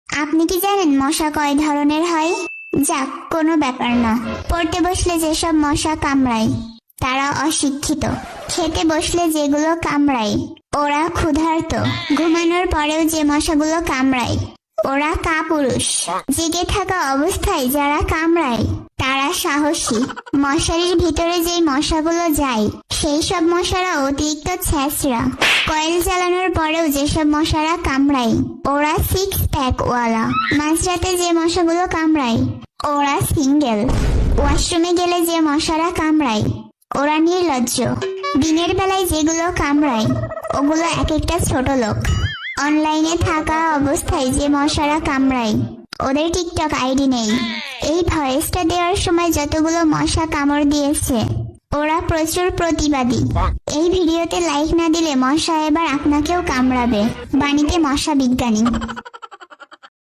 আপনি কি জানেন মশা কয় ধরনের হয়? যাক, কোনো ব্যাপার না। পড়তে বসলে যেসব মশা কামড়ায় তারা অশিক্ষিত। খেতে বসলে যেগুলো কামড়ায় ওরা ক্ষুধার্ত। ঘুমানোর পরেও যে মশাগুলো কামড়ায় ওরা কাপুরুষ। জেগে থাকা অবস্থায় যারা কামড়ায় তারা সাহসী। মশারির ভিতরে যেই মশাগুলো যায় সেই সব মশারা অতিরিক্ত ছ্যাঁচড়া। কয়েল জ্বালানোর পরেও যেসব মশারা কামড়ায় ওরা 6 প্যাক ওয়ালা। মাঝরাতে যে মশাগুলো কামড়ায় ওরা সিঙ্গেল। ওয়াশরুমে গেলে যে মশারা কামড়ায় ওরা নির্লজ্জ। দিনের বেলায় যেগুলো কামড়ায় ওগুলো এক একটা ছোট লোক। অনলাইনে থাকা অবস্থায় যে মশারা কামড়ায় ওদের টিকটক আইডি নেই। এই ভয়েসটা দেওয়ার সময় যতগুলো মশা কামড় দিয়েছে ওরা প্রচুর প্রতিবাদী। এই ভিডিওতে লাইক না দিলে মশা এবার আপনাকেও কামড়াবে। বাণীতে মশা বিজ্ঞানী।